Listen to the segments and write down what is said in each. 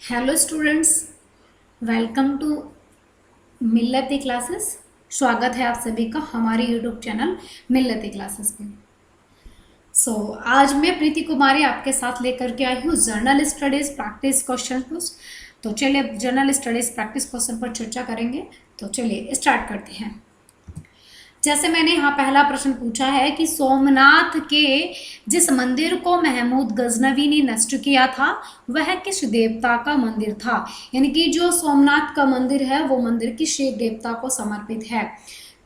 Hello students, welcome to Millati classes. स्वागत है आप सभी का हमारे यूट्यूब चैनल मिल्लती क्लासेस पे। आज मैं प्रीति कुमारी आपके साथ लेकर के आई हूँ जर्नल स्टडीज प्रैक्टिस क्वेश्चन। तो चलिए जर्नल स्टडीज प्रैक्टिस क्वेश्चन पर चर्चा करेंगे। तो चलिए स्टार्ट करते हैं। जैसे मैंने यहाँ पहला प्रश्न पूछा है कि सोमनाथ के जिस मंदिर को महमूद गजनवी ने नष्ट किया था वह किस देवता का मंदिर था। यानी कि जो सोमनाथ का मंदिर है वो मंदिर किस शिव देवता को समर्पित है।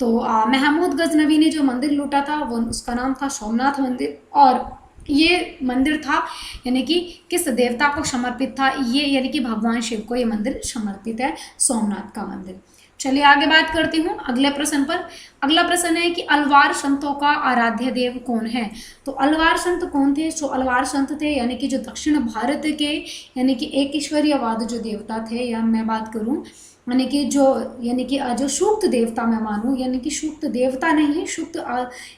तो महमूद गजनवी ने जो मंदिर लूटा था वो उसका नाम था सोमनाथ मंदिर, और ये मंदिर था यानी कि किस देवता को समर्पित था, ये यानी कि भगवान शिव को ये मंदिर समर्पित है, सोमनाथ का मंदिर। चलिए आगे बात करती हूँ अगले प्रश्न पर। अगला प्रश्न है कि अलवार संतों का आराध्य देव कौन है। तो अलवार संत कौन थे। जो अलवार संत थे यानी कि जो दक्षिण भारत के यानी कि एक ईश्वरीयवाद जो देवता थे, या मैं बात करूँ यानी कि जो सूक्त देवता मैं मानूँ, यानी कि सूक्त देवता नहीं, सूक्त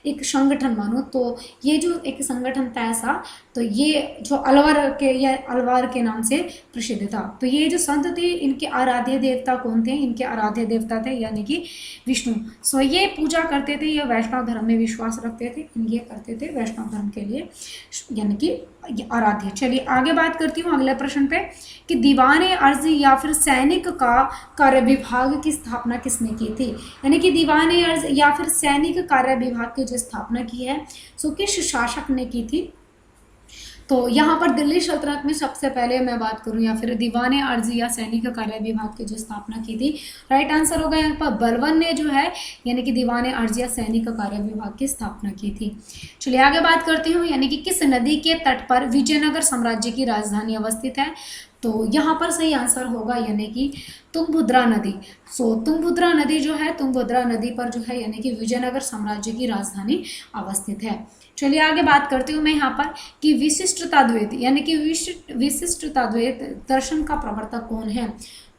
एक संगठन मानूँ, तो ये जो एक संगठन था ऐसा, तो ये जो अलवार के नाम से प्रसिद्ध था। तो ये जो संत थे इनके आराध्य देवता कौन थे। इनके आराध्य देवता थे यानी कि विष्णु। ये पूजा करते थे, ये वैष्णव धर्म में विश्वास रखते थे, ये करते थे वैष्णव धर्म के लिए यानी कि आराध्य। चलिए आगे बात करती हूँ अगले प्रश्न पे कि दीवाने अर्ज या फिर सैनिक का कार्य विभाग की स्थापना किसने की थी। यानी कि दीवाने अर्ज या फिर सैनिक कार्य विभाग की जो स्थापना की है सो किस शासक ने की थी। तो यहाँ पर दिल्ली सल्तनत में सबसे पहले मैं बात करूँ या फिर दीवाने अर्जी या सैनिक कार्य विभाग की जो स्थापना की थी, राइट आंसर होगा यहाँ पर बलवन ने जो है यानी कि दीवाने अर्जी या सैनिक कार्य विभाग की स्थापना की थी। चलिए आगे बात करती हूँ यानी कि किस नदी के तट पर विजयनगर साम्राज्य की राजधानी अवस्थित है। तो यहाँ पर सही आंसर होगा यानी कि तुंगभद्रा नदी। तुंगभद्रा नदी जो है, तुंगभद्रा नदी पर जो है यानी कि विजयनगर साम्राज्य की राजधानी अवस्थित है। चलिए आगे बात करती हूँ मैं यहाँ पर कि विशिष्टताद्वैत यानी कि विशिष्टताद्वैत दर्शन का प्रवर्तक कौन है।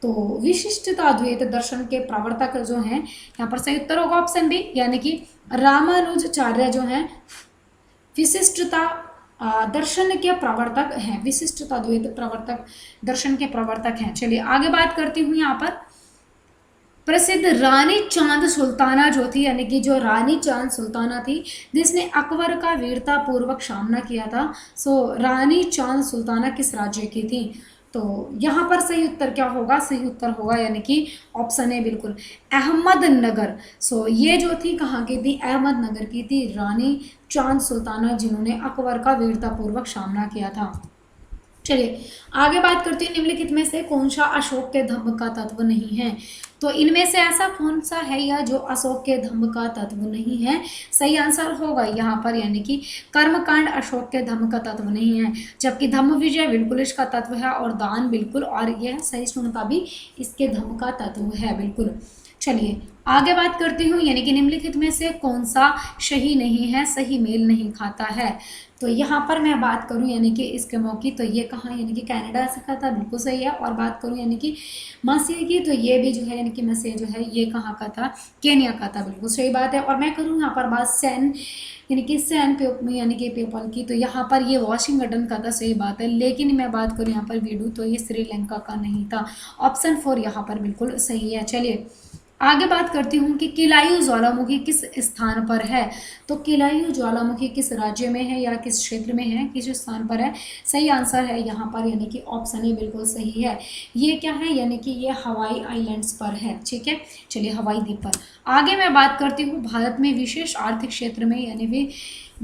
तो विशिष्टताद्वैत दर्शन के प्रवर्तक जो हैं यहाँ पर सही उत्तर होगा ऑप्शन बी यानी कि रामानुजाचार्य जो हैं विशिष्टता दर्शन के प्रवर्तक हैं, विशिष्टताद्वैत प्रवर्तक दर्शन के प्रवर्तक हैं। चलिए आगे बात करती हूँ यहाँ पर प्रसिद्ध रानी चांद सुल्ताना जो थी यानी कि जो रानी चांद सुल्ताना थी जिसने अकबर का वीरता पूर्वक सामना किया था। रानी चांद सुल्ताना किस राज्य की थी। तो यहाँ पर सही उत्तर क्या होगा, सही उत्तर होगा यानी कि ऑप्शन है बिल्कुल अहमदनगर। ये जो थी कहाँ की थी, अहमदनगर की थी रानी चांद सुल्ताना जिन्होंने अकबर का वीरता पूर्वक सामना किया था। चलिए आगे बात करती हूँ निम्नलिखित में से कौन सा अशोक के धम्म का तत्व नहीं है। तो इनमें से ऐसा कौन सा है या जो अशोक के धम्म का तत्व नहीं है। सही आंसर होगा यहाँ पर यानी कि कर्मकांड अशोक के धम्म का तत्व नहीं है, जबकि धम्म विजय बिल्कुल इसका तत्व है, और दान बिल्कुल, और यह सहिष्णुता भी इसके धम्म का तत्व है बिल्कुल। चलिए आगे बात करती हूँ यानी कि निम्नलिखित में से कौन सा सही नहीं है, सही मेल नहीं खाता है। तो यहाँ पर मैं बात करूँ यानी कि इसके मौकी, तो ये कहाँ यानी कि कनाडा से खाता, बिल्कुल सही है। और बात करूँ यानी कि मसीह की, तो ये भी जो है यानी कि मसीह जो है ये कहाँ का था, केनिया का था, बिल्कुल सही बात है। और मैं करूँ यहाँ पर बात सैन यानी कि सैन यानी कि पेपल की, तो यहाँ पर ये वाशिंगटन का था, सही बात है। लेकिन मैं बात करूँ यहाँ पर वीडू, तो ये श्रीलंका का नहीं था। ऑप्शन 4 यहाँ पर बिल्कुल सही है। चलिए आगे बात करती हूँ कि किलायू ज्वालामुखी किस स्थान पर है। तो किलायू ज्वालामुखी किस राज्य में है या किस क्षेत्र में है, किस स्थान पर है। सही आंसर है यहाँ पर यानी कि ऑप्शन ए बिल्कुल सही है। ये क्या है यानी कि ये हवाई आइलैंड्स पर है, ठीक है। चलिए हवाई द्वीप पर। आगे मैं बात करती हूँ भारत में विशेष आर्थिक क्षेत्र में यानी कि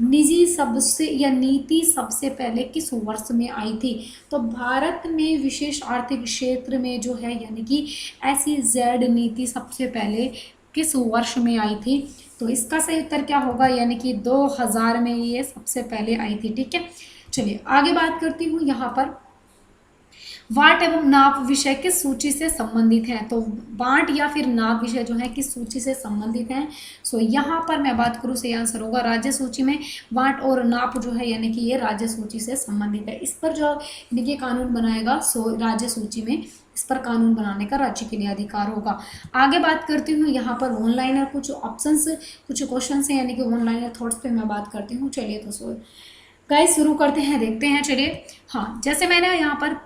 निजी सबसे या नीति सबसे पहले किस वर्ष में आई थी। तो भारत में विशेष आर्थिक क्षेत्र में जो है यानी कि SEZ नीति सबसे पहले किस वर्ष में आई थी। तो इसका सही उत्तर क्या होगा यानी कि 2000 में ये सबसे पहले आई थी, ठीक है। चलिए आगे बात करती हूँ यहाँ पर वाट एवं नाप विषय किस सूची से संबंधित हैं। तो वाट या फिर नाप विषय जो है किस सूची से संबंधित हैं। यहाँ पर मैं बात करूँ सही आंसर होगा राज्य सूची में वाट और नाप जो है यानी कि ये राज्य सूची से संबंधित है। इस पर जो यानी कि कानून बनाएगा राज्य सूची में इस पर कानून बनाने का राज्य के लिए अधिकार होगा। आगे बात करती हूँ यहाँ पर ऑनलाइन कुछ ऑप्शंस कुछ क्वेश्चन है यानी कि ऑनलाइन थॉट्स पे मैं बात करती हूँ। चलिए तो गाइस शुरू करते हैं, देखते हैं। चलिए हाँ, जैसे मैंने यहाँ पर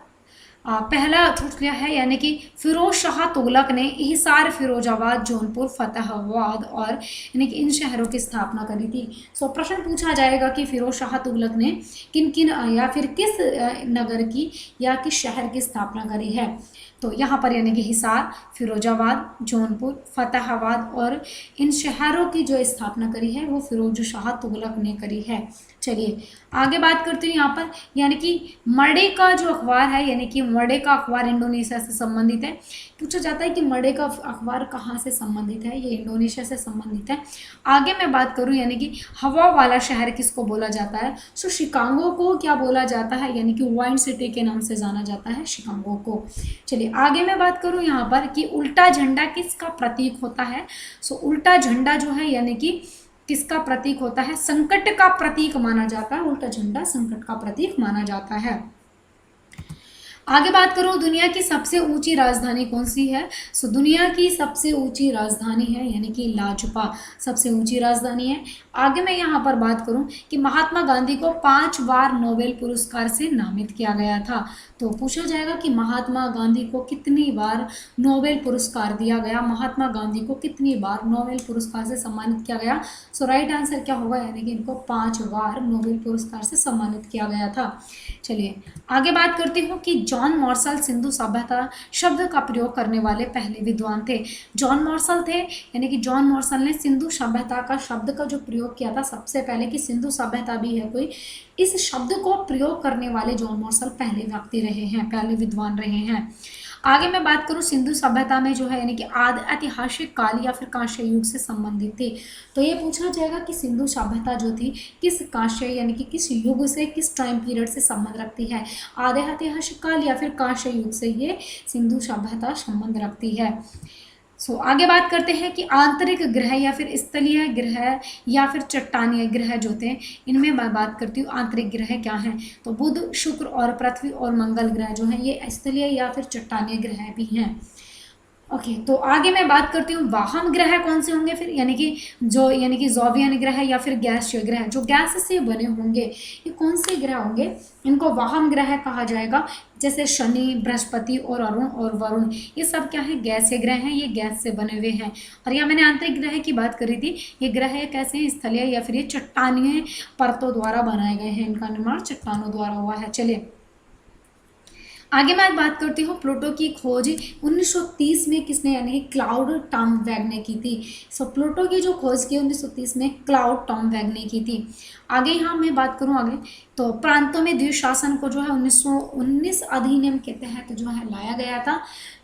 पहला क्या है, यानी कि फिरोज शाह तुगलक ने हिसार, फिरोजाबाद, जौनपुर, फतेहाबाद और यानी कि इन शहरों की स्थापना करी थी। सो प्रश्न पूछा जाएगा कि फिरोज शाह तुगलक ने किन किन या फिर किस नगर की या किस शहर की स्थापना करी है। तो यहाँ पर यानी कि हिसार, फिरोजाबाद, जौनपुर, फतेहाबाद और इन शहरों की जो स्थापना करी है वो फिरोज शाह तुगलक ने करी है। चलिए आगे बात करते हैं यहाँ पर, यानी कि मर्डे का जो अखबार है, यानी कि मर्डे का अखबार इंडोनेशिया से संबंधित है। पूछा जाता है कि मर्डे का अखबार कहाँ से संबंधित है, ये इंडोनेशिया से संबंधित है। आगे मैं बात करूँ यानी कि हवा वाला शहर किसको बोला जाता है, सो शिकागो को क्या बोला जाता है, यानी कि वाइन सिटी के नाम से जाना जाता है शिकागो को। चलिए आगे मैं बात करूँ यहाँ पर कि उल्टा झंडा किसका प्रतीक होता है। सो उल्टा झंडा जो है यानी कि किसका प्रतीक होता है, संकट का प्रतीक माना जाता है। उल्टा झंडा संकट का प्रतीक माना जाता है। आगे बात करूं दुनिया की सबसे ऊंची राजधानी कौन सी है। सो दुनिया की सबसे ऊंची राजधानी है यानी कि लाजपा सबसे ऊंची राजधानी है। आगे मैं यहाँ पर बात करूं कि महात्मा गांधी को 5 बार नोबेल पुरस्कार से नामित किया गया था। तो पूछा जाएगा कि महात्मा गांधी को कितनी बार नोबेल पुरस्कार दिया गया, महात्मा गांधी को कितनी बार नोबेल पुरस्कार से सम्मानित किया गया। सो राइट आंसर क्या होगा, यानी कि इनको 5 बार नोबेल पुरस्कार से सम्मानित किया गया था। चलिए आगे बात करती हूँ कि जॉन मार्शल सिंधु सभ्यता शब्द का प्रयोग करने वाले पहले विद्वान थे। जॉन मार्शल थे, यानी कि जॉन मार्शल ने सिंधु सभ्यता का शब्द का जो प्रयोग किया था सबसे पहले, कि सिंधु सभ्यता भी है कोई, इस शब्द को प्रयोग करने वाले जॉन मार्शल पहले व्यक्ति रहे हैं, पहले विद्वान रहे हैं। आगे मैं बात करूं सिंधु सभ्यता में जो है यानी कि आदि ऐतिहासिक काल या फिर कांस्य युग से संबंधित थी। तो ये पूछा जाएगा कि सिंधु सभ्यता जो थी किस कांस्य यानी कि किस युग से, किस टाइम पीरियड से संबंध रखती है, आदि ऐतिहासिक काल या फिर कांस्य युग से ये सिंधु सभ्यता संबंध रखती है। सो आगे बात करते हैं कि आंतरिक ग्रह या फिर स्थलीय ग्रह या फिर चट्टानीय ग्रह जो थे, इनमें मैं बात करती हूँ आंतरिक ग्रह क्या हैं। तो बुध, शुक्र और पृथ्वी और मंगल ग्रह जो हैं ये स्थलीय या फिर चट्टानीय ग्रह भी हैं। ओके तो आगे मैं बात करती हूँ वाहन ग्रह कौन से होंगे फिर, यानी कि जोवियन ग्रह या फिर गैसीय ग्रह, जो गैस से बने होंगे ये कौन से ग्रह होंगे, इनको वाहन ग्रह कहा जाएगा। जैसे शनि, बृहस्पति और अरुण और वरुण, ये सब क्या है, गैसीय ग्रह हैं, ये गैस से बने हुए हैं। और यहाँ मैंने आंतरिक ग्रह की बात करी थी, ये ग्रह कैसे हैं, स्थलीय या फिर ये चट्टानीय परतों द्वारा बनाए गए हैं, इनका निर्माण चट्टानों द्वारा हुआ है। चलिए आगे मैं बात करती हूँ प्लूटो की खोज 1930 में किसने, यानी कि क्लाउड टॉमवैग ने की थी। सो प्लूटो की जो खोज की 1930 में क्लाउड टॉमवैग ने की थी। आगे यहाँ मैं बात करूँ आगे तो प्रांतों में द्विशासन को जो है 1919 अधिनियम के तहत जो है लाया गया था।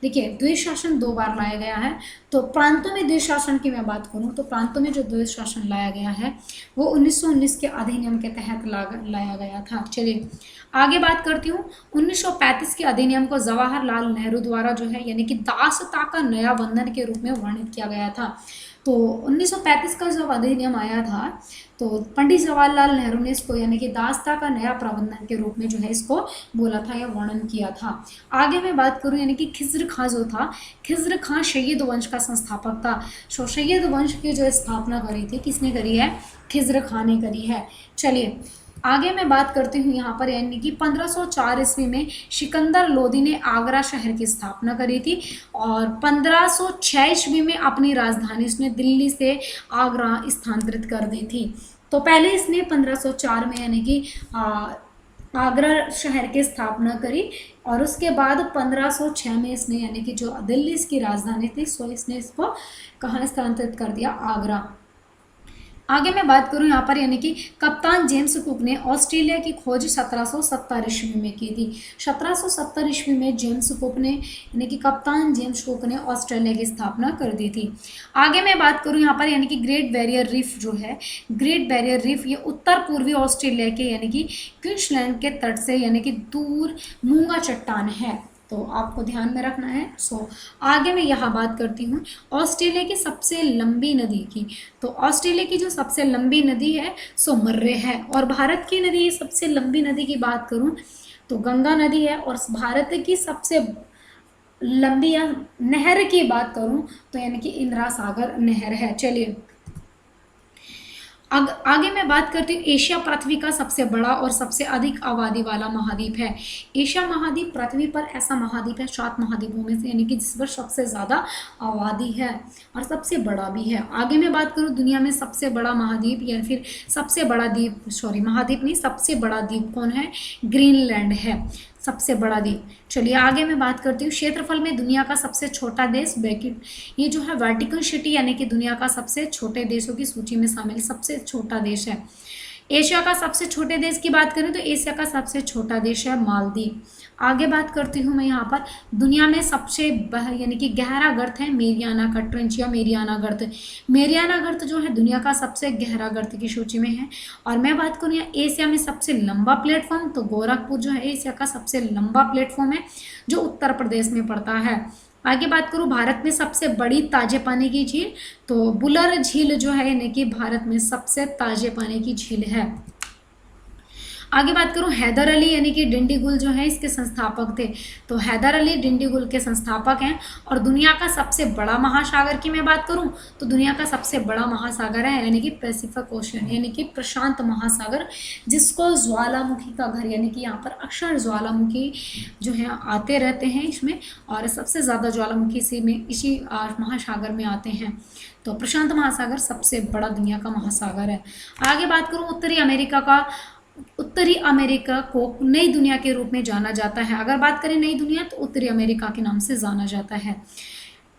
देखिए द्विशासन 2 बार लाया गया है। तो प्रांतों में द्विशासन की मैं बात करूँ तो प्रांतों में जो द्विशासन लाया गया है वो 1919 के अधिनियम के तहत लाया गया था। चलिए आगे बात करती हूँ 1935 के अधिनियम को जवाहरलाल नेहरू द्वारा जो है यानी कि दासता का नया बंधन के रूप में वर्णित किया गया था। तो 1935 का जब अधिनियम आया था तो पंडित जवाहरलाल नेहरू ने इसको यानी कि दासता का नया प्रबंधन के रूप में जो है इसको बोला था या वर्णन किया था। आगे मैं बात करूं यानी कि खिज्र खां जो था, खिज्र खां शैयद वंश का संस्थापक था। सो शैयद वंश की जो स्थापना करी थी किसने करी है, खिज्र खां ने करी है। चलिए आगे मैं बात करती हूँ यहाँ पर यानी कि 1504 ईस्वी में सिकंदर लोदी ने आगरा शहर की स्थापना करी थी और 1506 ईस्वी में अपनी राजधानी इसने दिल्ली से आगरा स्थानांतरित कर दी थी। तो पहले इसने 1504 में यानी कि आगरा शहर की स्थापना करी और उसके बाद 1506 में इसने यानी कि जो दिल्ली इसकी राजधानी थी सो इसने इसको कहाँ स्थानांतरित कर दिया, आगरा। आगे मैं बात करूं यहाँ पर यानी कि कप्तान जेम्स कुक ने ऑस्ट्रेलिया की खोज 1770 ईस्वी में की थी। 1770 ईस्वी में जेम्स कुक ने यानी कि कप्तान जेम्स कुक ने ऑस्ट्रेलिया की स्थापना कर दी थी। आगे मैं बात करूं यहाँ पर यानी कि ग्रेट बैरियर रीफ जो है, ग्रेट बैरियर रीफ ये उत्तर पूर्वी ऑस्ट्रेलिया के यानी कि क्वींसलैंड के तट से यानी कि दूर मूंगा चट्टान है, तो आपको ध्यान में रखना है। सो आगे मैं यहाँ बात करती हूँ ऑस्ट्रेलिया की सबसे लंबी नदी की। तो ऑस्ट्रेलिया की जो सबसे लंबी नदी है सो मर्रे है और भारत की नदी सबसे लंबी नदी की बात करूँ तो गंगा नदी है और भारत की सबसे लंबी या नहर की बात करूँ तो यानी कि इंदिरा सागर नहर है। चलिए आगे मैं बात करती हूँ, एशिया पृथ्वी का सबसे बड़ा और सबसे अधिक आबादी वाला महाद्वीप है। एशिया महाद्वीप पृथ्वी पर ऐसा महाद्वीप है 7 महाद्वीपों में से, यानी कि जिस पर सबसे ज़्यादा आबादी है और सबसे बड़ा भी है। आगे मैं बात करूँ दुनिया में सबसे बड़ा महाद्वीप या फिर सबसे बड़ा द्वीप, सॉरी महाद्वीप नहीं, सबसे बड़ा द्वीप कौन है? ग्रीनलैंड है सबसे बड़ा द्वीप। चलिए आगे मैं बात करती हूँ, क्षेत्रफल में दुनिया का सबसे छोटा देश ये जो है वेटिकन सिटी, यानी कि दुनिया का सबसे छोटे देशों की सूची में शामिल सबसे छोटा देश है। एशिया का सबसे छोटे देश की बात करें तो एशिया का सबसे छोटा देश है मालदीव। आगे बात करती हूँ मैं यहाँ पर, दुनिया में सबसे यानी कि गहरा गर्त है मेरियाना का ट्रेंच या मेरियाना गर्त। मेरियाना गर्त जो है दुनिया का सबसे गहरा गर्त की सूची में है। और मैं बात करूँ यहाँ एशिया में सबसे लंबा प्लेटफॉर्म, तो गोरखपुर जो है एशिया का सबसे लंबा प्लेटफॉर्म है जो उत्तर प्रदेश में पड़ता है। आगे बात करूँ भारत में सबसे बड़ी ताजे पानी की झील, तो बुलर झील जो है यानी कि भारत में सबसे ताजे पानी की झील है। आगे बात करूं हैदर अली यानी कि डिंडीगुल जो है इसके संस्थापक थे, तो हैदर अली डिंडीगुल के संस्थापक हैं। और दुनिया का सबसे बड़ा महासागर की मैं बात करूं तो दुनिया का सबसे बड़ा महासागर है यानी कि पैसिफिक ओशन, यानी कि प्रशांत महासागर, जिसको ज्वालामुखी का घर, यानी कि यहाँ पर अक्सर ज्वालामुखी जो है आते रहते हैं इसमें, और सबसे ज़्यादा ज्वालामुखी इसी महासागर में आते हैं। तो प्रशांत महासागर सबसे बड़ा दुनिया का महासागर है। आगे बात करूँ उत्तरी अमेरिका को नई दुनिया के रूप में जाना जाता है। अगर बात करें नई दुनिया तो उत्तरी अमेरिका के नाम से जाना जाता है।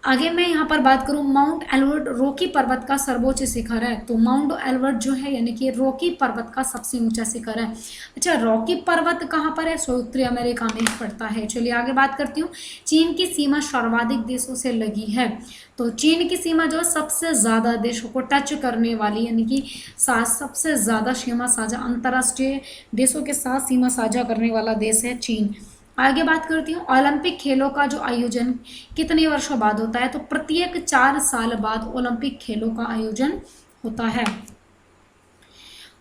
आगे मैं यहाँ पर बात करूँ, माउंट एल्बर्ट रॉकी पर्वत का सर्वोच्च शिखर है, तो माउंट एल्बर्ट जो है यानी कि रॉकी पर्वत का सबसे ऊंचा शिखर है। अच्छा, रॉकी पर्वत कहाँ पर है? उत्तरी अमेरिका में पड़ता है। चलिए आगे बात करती हूँ, चीन की सीमा सर्वाधिक देशों से लगी है, तो चीन की सीमा जो सबसे ज़्यादा देशों को टच करने वाली, यानी कि सबसे ज़्यादा सीमा साझा अंतर्राष्ट्रीय देशों के साथ सीमा साझा करने वाला देश है चीन। आगे बात करती हूँ, ओलंपिक खेलों का जो आयोजन कितने वर्षों बाद होता है? तो प्रत्येक 4 साल बाद ओलंपिक खेलों का आयोजन होता है।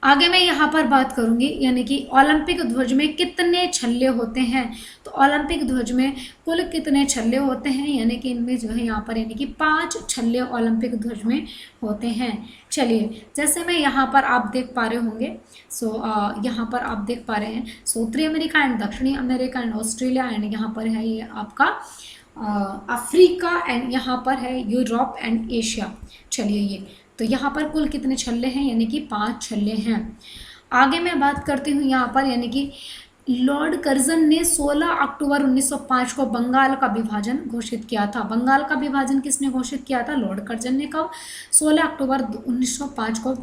आगे मैं यहाँ पर बात करूंगी, यानी कि ओलंपिक ध्वज में कितने छल्ले होते हैं? तो ओलंपिक ध्वज में कुल कितने छल्ले होते हैं? यानी कि इनमें जो है यहाँ पर यानी कि 5 छल्ले ओलंपिक ध्वज में होते हैं। चलिए, जैसे मैं यहाँ पर आप देख पा रहे होंगे, यहाँ पर आप देख पा रहे हैं उत्तरी अमेरिका एंड दक्षिणी अमेरिका एंड ऑस्ट्रेलिया, एंड यहाँ पर है ये आपका अफ्रीका, एंड यहाँ पर है यूरोप एंड एशिया। चलिए, ये तो यहाँ पर कुल कितने छल्ले हैं? यानी कि 5 छल्ले हैं। आगे मैं बात करती हूँ यहाँ पर, यानी कि लॉर्ड कर्जन ने 16 अक्टूबर 1905 को बंगाल का विभाजन घोषित किया था। बंगाल का विभाजन किसने घोषित किया था? लॉर्ड कर्जन ने। कब? 16 अक्टूबर 1905 को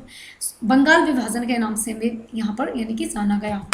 बंगाल विभाजन के नाम से भी यहाँ पर यानी कि जाना गया।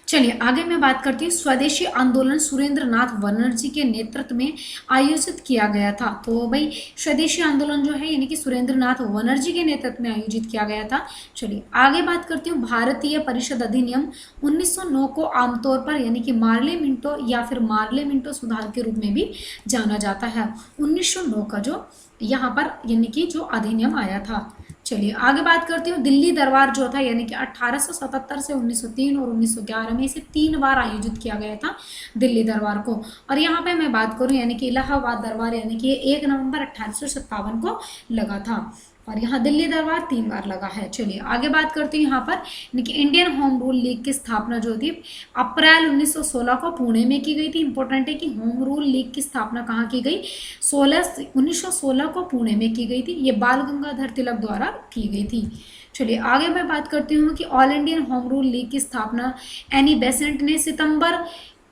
चलिए आगे मैं बात करती हूँ, स्वदेशी आंदोलन सुरेंद्र नाथ बनर्जी के नेतृत्व में आयोजित किया गया था। तो भाई स्वदेशी आंदोलन जो है यानी कि सुरेंद्र नाथ बनर्जी के नेतृत्व में आयोजित किया गया था। चलिए आगे बात करती हूँ, भारतीय परिषद अधिनियम 1909 को आमतौर पर यानी कि मार्ले मिंटो या फिर मार्ले मिंटो सुधार के रूप में भी जाना जाता है। 1909 का जो यहाँ पर यानी कि जो अधिनियम आया था। चलिए आगे बात करती हूँ, दिल्ली दरबार जो था यानी कि 1877 से 1903 और 1911 में इसे 3 बार आयोजित किया गया था दिल्ली दरबार को। और यहाँ पे मैं बात करूँ यानी कि इलाहाबाद दरबार यानी कि 1 नवंबर 1857 को लगा था, और यहाँ दिल्ली दरबार 3 बार लगा है। चलिए आगे बात करती हूँ यहाँ पर, यानी कि इंडियन होम रूल लीग की स्थापना जो थी अप्रैल 1916 को पुणे में की गई थी। इंपॉर्टेंट है कि होम रूल लीग की स्थापना कहाँ की गई? 1916 को पुणे में की गई थी। ये बाल गंगाधर तिलक द्वारा की गई थी। चलिए आगे मैं बात करती हूँ कि All Indian Home Rule League की स्थापना एनी बेसेंट ने सितंबर,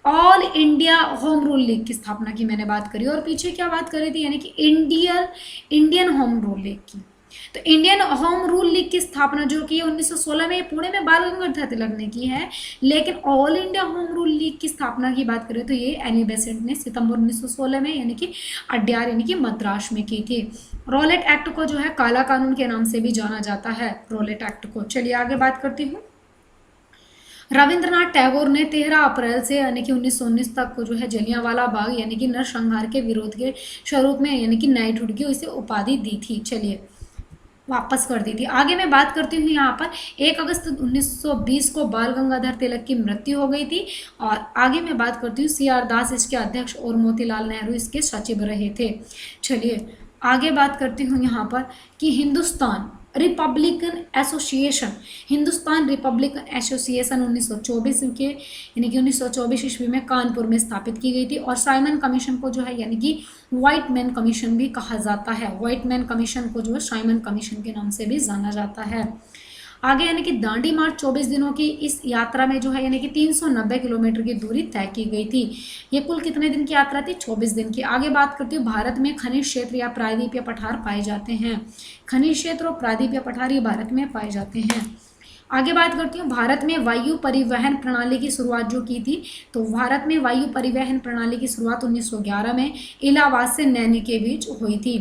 All India Home Rule League की स्थापना की मैंने बात करी, और पीछे क्या बात करी थी? यानी कि इंडियन होम रूल लीग की। तो इंडियन होम रूल लीग की स्थापना जो की 1916 में पुणे में बाल गंगाधर तिलक ने की है, लेकिन all India Home Rule League की स्थापना की बात करें तो ये एनी बेसेंट ने सितंबर 1916 में यानी कि अड्यार यानी कि मद्रास में की थी। रॉलेट एक्ट को जो है काला कानून के नाम से भी जाना जाता है, रॉलेट एक्ट को। चलिए आगे बात करती हूँ, रविंद्रनाथ टैगोर ने 13 अप्रैल से यानी कि 1919 तक को जो है जलियांवाला बाग यानी कि नरसंहार के विरोध के स्वरूप में यानी कि नाइटहुड की उसे उपाधि दी थी। चलिए वापस कर दी थी। आगे मैं बात करती हूँ यहाँ पर 1 अगस्त 1920 को बाल गंगाधर तिलक की मृत्यु हो गई थी, और आगे मैं बात करती हूँ CR दास इसके अध्यक्ष और मोतीलाल नेहरू इसके सचिव रहे थे। चलिए आगे बात करती हूँ यहाँ पर कि Hindustan Republican association, Hindustan Republican association 1924 के यानी कि 1924 ईस्वी में कानपुर में स्थापित की गई थी। और साइमन कमीशन को जो है यानी कि व्हाइट मैन कमीशन भी कहा जाता है। व्हाइट मैन कमीशन को जो है साइमन कमीशन के नाम से भी जाना जाता है। आगे यानी कि दांडी मार्च 24 दिनों की इस यात्रा में जो है यानी कि 390 किलोमीटर की दूरी तय की गई थी। ये कुल कितने दिन की यात्रा थी? 24 दिन की। आगे बात करती हूँ, भारत में खनिज क्षेत्र या प्रायद्वीपीय पठार पाए जाते हैं। खनिज क्षेत्र और प्रायद्वीपीय पठार ये भारत में पाए जाते हैं। आगे बात करती हूँ, भारत में वायु परिवहन प्रणाली की शुरुआत जो की थी, तो भारत में वायु परिवहन प्रणाली की शुरुआत 1911 में इलाहाबाद से नैनी के बीच हुई थी।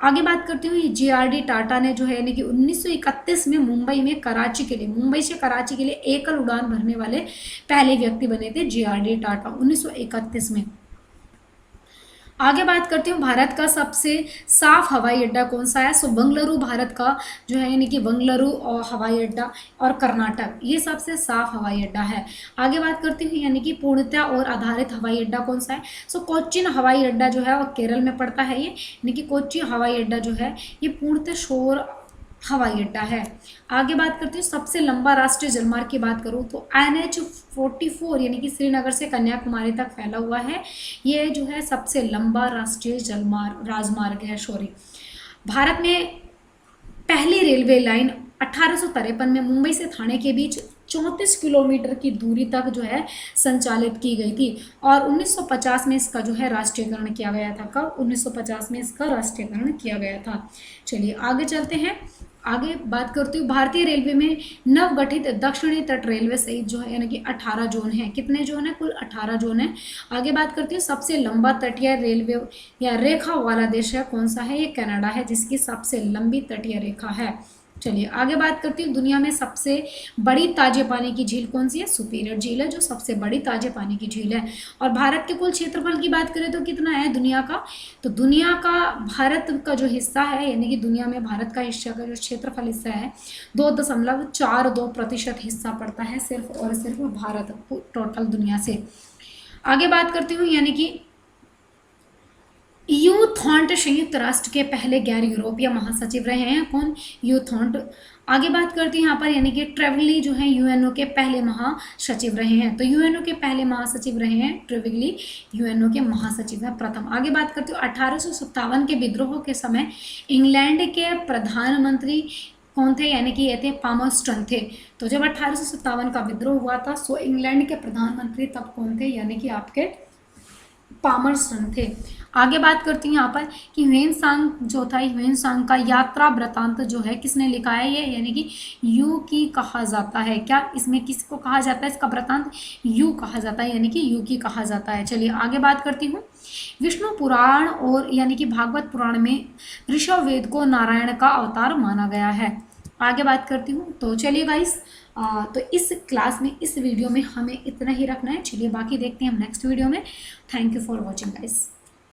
आगे बात करती हूँ, JRD टाटा ने जो है यानी कि 1931 में मुंबई से कराची के लिए एकल उड़ान भरने वाले पहले व्यक्ति बने थे JRD टाटा 1931 में। आगे बात करती हूँ, भारत का सबसे साफ हवाई अड्डा कौन सा है? सो बंगलुरु भारत का जो है यानी कि बंगलुरु और हवाई अड्डा और कर्नाटक ये सबसे साफ हवाई अड्डा है। आगे बात करती हूँ यानी कि पूर्णतः और आधारित हवाई अड्डा कौन सा है? सो कोच्चिन हवाई अड्डा जो है वो केरल में पड़ता है। ये यानी कि कोच्चि हवाई अड्डा जो है ये पूर्णतः शोर हवाई अड्डा है। आगे बात करती हूँ, सबसे लंबा राष्ट्रीय जलमार्ग की बात करूँ तो NH-44 यानी कि श्रीनगर से कन्याकुमारी तक फैला हुआ है। ये जो है सबसे लंबा राष्ट्रीय राजमार्ग है। भारत में पहली रेलवे लाइन 1853 में मुंबई से थाने के बीच 34 किलोमीटर की दूरी तक जो है संचालित की गई थी। और 1950 में इसका जो है राष्ट्रीयकरण किया गया था। कब? 1950 में इसका राष्ट्रीयकरण किया गया था। चलिए आगे चलते हैं। आगे बात करती हूँ, भारतीय रेलवे में नवगठित दक्षिणी तट रेलवे सहित जो है यानी कि 18 जोन है। कितने जोन है? कुल 18 जोन है। आगे बात करती हूँ, सबसे लंबा तटीय रेलवे या रेखा वाला देश है कौन सा है? ये कनाडा है, जिसकी सबसे लंबी तटीय रेखा है। चलिए आगे बात करती हूँ, दुनिया में सबसे बड़ी ताजे पानी की झील कौन सी है? सुपीरियर झील है जो सबसे बड़ी ताजे पानी की झील है। और भारत के कुल क्षेत्रफल की बात करें तो कितना है दुनिया का? तो दुनिया का भारत का जो हिस्सा है यानी कि दुनिया में भारत का हिस्सा का जो क्षेत्रफल हिस्सा है 2.42% हिस्सा पड़ता है सिर्फ और सिर्फ भारत टोटल दुनिया से। आगे बात करती हूँ यानी कि यू थॉन्ट संयुक्त राष्ट्र के पहले गैर यूरोपीय महासचिव रहे हैं। कौन? यू थॉन्ट। आगे बात करती हूँ यहाँ पर यानी कि ट्रेविग्ली जो है यूएनओ के पहले महासचिव रहे हैं। तो यूएनओ के पहले महासचिव रहे हैं ट्रेविग्ली, यूएनओ के महासचिव हैं प्रथम। आगे बात करती हूँ, 1857 के विद्रोह के समय इंग्लैंड के प्रधानमंत्री कौन थे? यानी कि ये थे पामर्स्टन थे। तो जब 1857 का विद्रोह हुआ था सो इंग्लैंड के प्रधानमंत्री तब कौन थे? यानी कि आपके पामर्स्टन थे। आगे बात करती हूँ यहाँ पर कि ह्वेनसांग जो था, ह्वेनसांग का यात्रा वृतांत जो है किसने लिखा है? ये यानी कि यू की कहा जाता है। क्या इसमें किसको कहा जाता है? इसका वृतांत यू कहा जाता है यानी कि यू की कहा जाता है। चलिए आगे बात करती हूँ, विष्णु पुराण और यानी कि भागवत पुराण में ऋषभवेद को नारायण का अवतार माना गया है। आगे बात करती हूँ। तो चलिए गाइस, तो इस क्लास में इस वीडियो में हमें इतना ही रखना है। चलिए बाकी देखते हैं हम नेक्स्ट वीडियो में। Thank you for watching guys.